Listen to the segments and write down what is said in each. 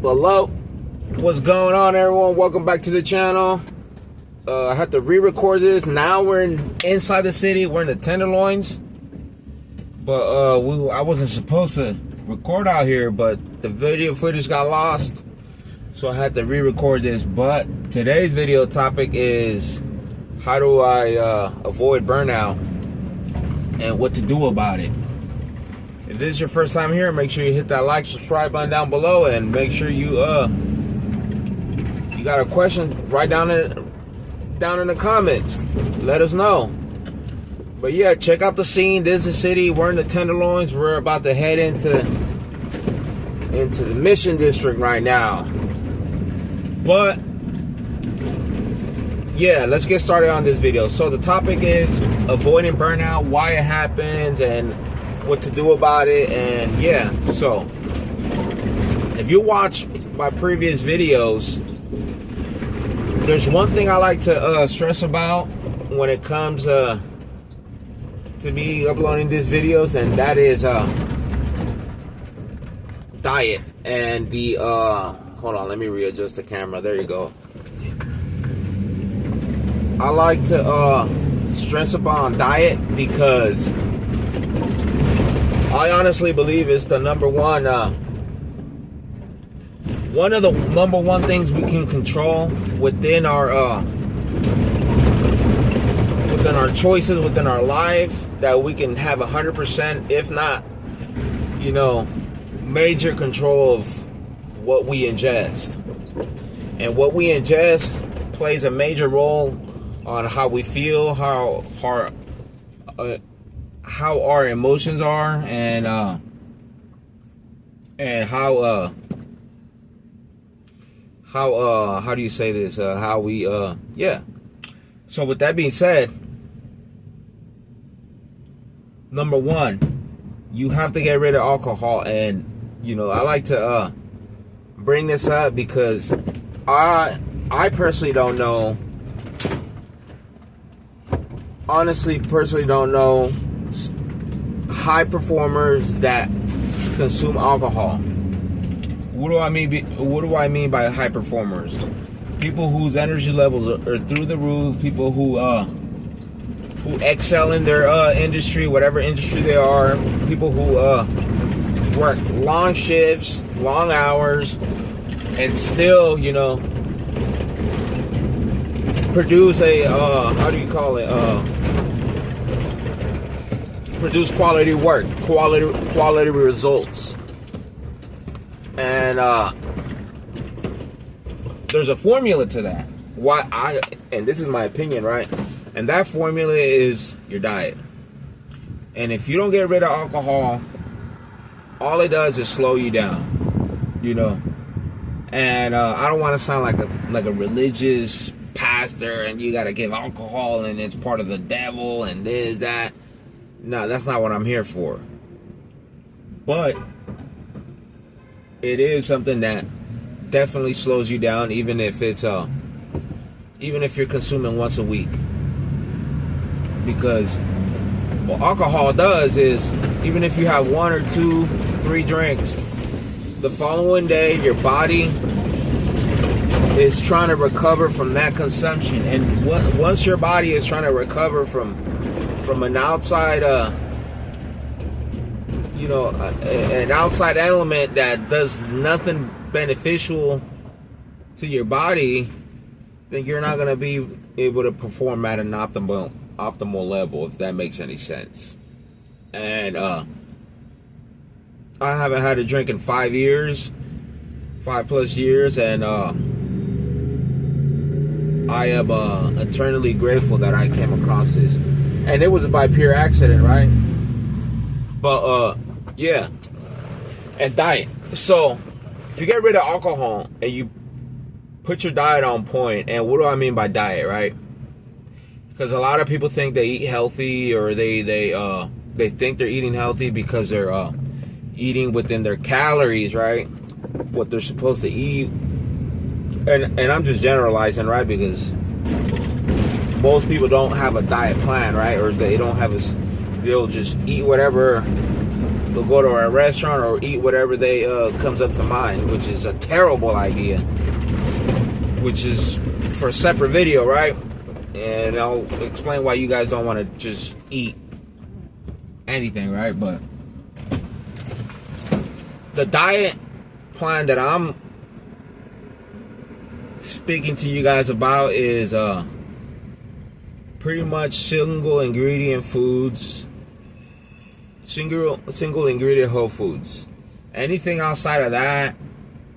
Hello, what's going on, everyone? Welcome back to the channel. I had to re-record this. Now we're inside the city. We're in the Tenderloins, but I wasn't supposed to record out here, but the video footage got lost, so I had to re-record this. But today's video topic is how do I avoid burnout and what to do about it. If this is your first time here, make sure you hit that like, subscribe button down below, and make sure you got a question, write down in the comments. Let us know. But yeah, check out the scene. This is the city. We're in the Tenderloins. We're about to head into the Mission District right now. But yeah, let's get started on this video. So the topic is avoiding burnout, why it happens, and what to do about it. And yeah, so if you watch my previous videos, there's one thing I like to stress about when it comes to me uploading these videos, and that is diet. And the hold on, let me readjust the camera. There you go. I like to stress upon diet because I honestly believe it's the number one of the number one things we can control within our choices, within our life, that we can have 100%, if not, major control of what we ingest. And what we ingest plays a major role on how we feel, how our emotions are, and how do you say this? How we yeah. So with that being said, number one, you have to get rid of alcohol. And I like to bring this up because I personally don't know. Honestly, personally don't know high performers that consume alcohol. What do I mean by high performers? People whose energy levels are through the roof. People who excel in their industry, whatever industry they are. People who work long shifts, long hours, and still, produce a produce quality work, quality results. And there's a formula to that. And this is my opinion, right? And that formula is your diet. And if you don't get rid of alcohol, all it does is slow you down, And I don't want to sound like a religious pastor and you got to give alcohol and it's part of the devil and this, that. No, that's not what I'm here for. But it is something that definitely slows you down, even if you're consuming once a week. Because what alcohol does is, even if you have 1 or 2, 3 drinks, the following day your body is trying to recover from that consumption. And once your body is trying to recover from an outside an outside element that does nothing beneficial to your body, then you're not going to be able to perform at an optimal level, if that makes any sense. And I haven't had a drink in 5 plus years, and I am eternally grateful that I came across this. And it was by pure accident, right? But yeah. And diet. So if you get rid of alcohol and you put your diet on point, and what do I mean by diet, right? Because a lot of people think they eat healthy, or they think they're eating healthy because they're eating within their calories, right? What they're supposed to eat. And I'm just generalizing, right? Because most people don't have a diet plan, right? Or they'll just eat whatever they'll go to a restaurant or eat whatever they comes up to mind, which is a terrible idea. Which is for a separate video, right? And I'll explain why you guys don't want to just eat anything, right? But the diet plan that I'm speaking to you guys about is pretty much single ingredient foods, single ingredient whole foods. Anything outside of that,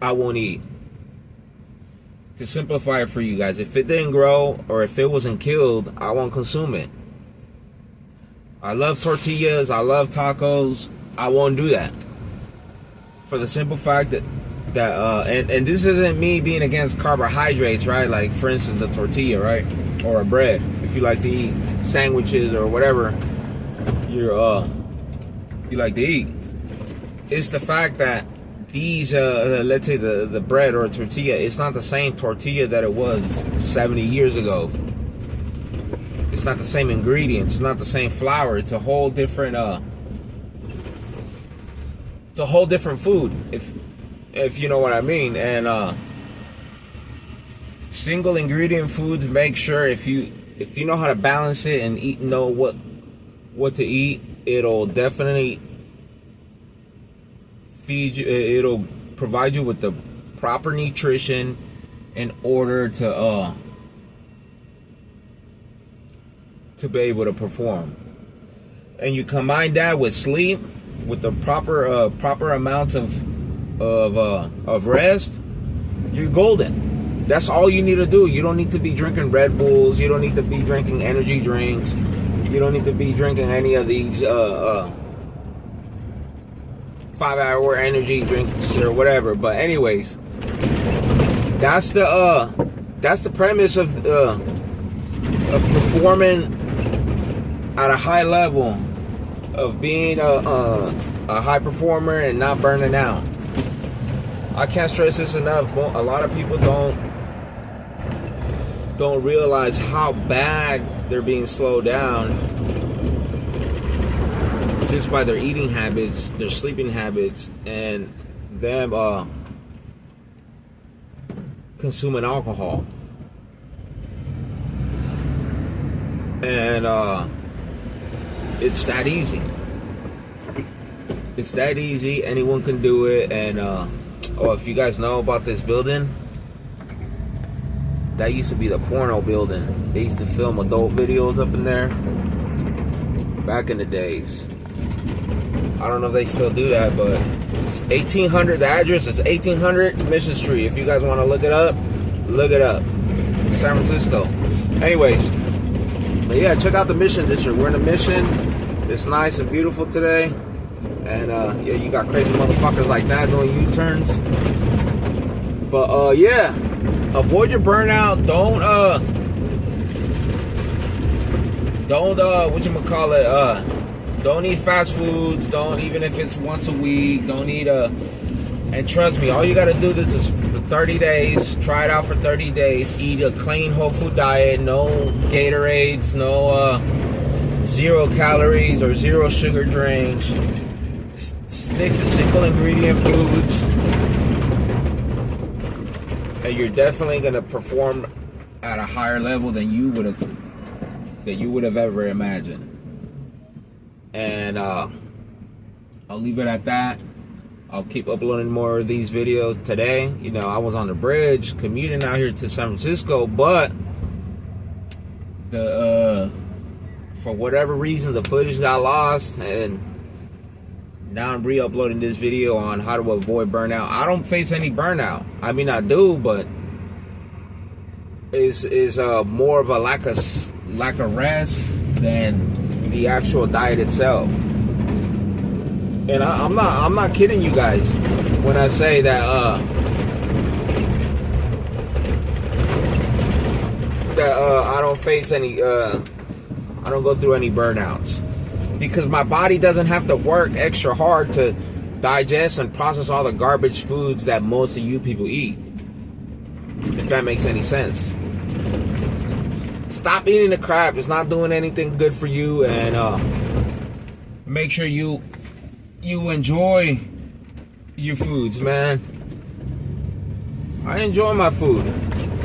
I won't eat. To simplify it for you guys, if it didn't grow or if it wasn't killed, I won't consume it. I love tortillas, I love tacos, I won't do that. For the simple fact that and this isn't me being against carbohydrates, right? Like for instance the tortilla, right? Or a bread. If you like to eat sandwiches or whatever you like to eat. It's the fact that these let's say the bread or tortilla, it's not the same tortilla that it was 70 years ago. It's not the same ingredients, it's not the same flour, it's a whole different food, if you know what I mean. And single ingredient foods, make sure if you know how to balance it and know what to eat, it'll definitely feed you, it'll provide you with the proper nutrition in order to be able to perform. And you combine that with sleep, with the proper amounts of rest, you're golden. That's all you need to do. You don't need to be drinking Red Bulls, you don't need to be drinking energy drinks, you don't need to be drinking any of these 5-hour energy drinks or whatever. But anyways, that's the premise of performing at a high level, of being a high performer and not burning out. I can't stress this enough. A lot of people don't realize how bad they're being slowed down just by their eating habits, their sleeping habits, and them consuming alcohol. And it's that easy. It's that easy. Anyone can do it. And if you guys know about this building, that used to be the porno building. They used to film adult videos up in there back in the days. I don't know if they still do that, but it's 1800. The address is 1800 Mission Street. If you guys want to look it up, San Francisco. Anyways, but yeah, check out the Mission District. We're in the Mission. It's nice and beautiful today. And yeah, you got crazy motherfuckers like that doing U-turns. But yeah, avoid your burnout. Don't don't eat fast foods. Don't, even if it's once a week, don't eat and trust me, all you gotta do this is for 30 days. Try it out for 30 days. Eat a clean whole food diet. No Gatorades, no 0 calories or 0 sugar drinks. Stick to single ingredient foods, and you're definitely gonna perform at a higher level than you would have ever imagined. And I'll leave it at that. I'll keep uploading more of these videos today. You know, I was on the bridge commuting out here to San Francisco, but for whatever reason the footage got lost, and now I'm re-uploading this video on how to avoid burnout. I don't face any burnout. I mean, I do, but is more of a lack of rest than the actual diet itself. And I'm not kidding you guys when I say that I don't face any I don't go through any burnouts, because my body doesn't have to work extra hard to digest and process all the garbage foods that most of you people eat, if that makes any sense. Stop eating the crap. It's not doing anything good for you. And make sure you you enjoy your foods, man. I enjoy my food.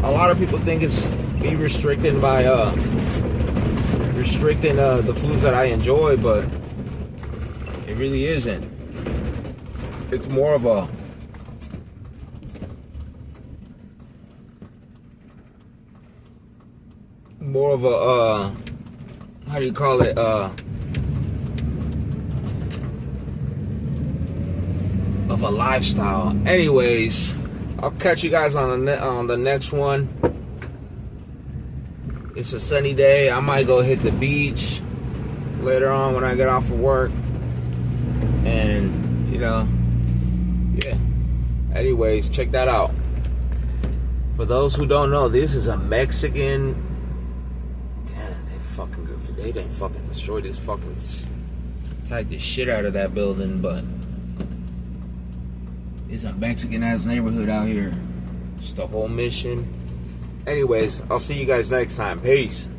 A lot of people think it's me restricting by the foods that I enjoy, but it really isn't. It's more of a how do you call it, of a lifestyle. Anyways, I'll catch you guys on the next one. It's a sunny day. I might go hit the beach later on when I get off of work, and yeah. Anyways, check that out. For those who don't know, this is a Mexican. They didn't fucking destroy this fucking, tagged the shit out of that building, but it's a Mexican ass neighborhood out here. Just the whole mission. Anyways, I'll see you guys next time. Peace.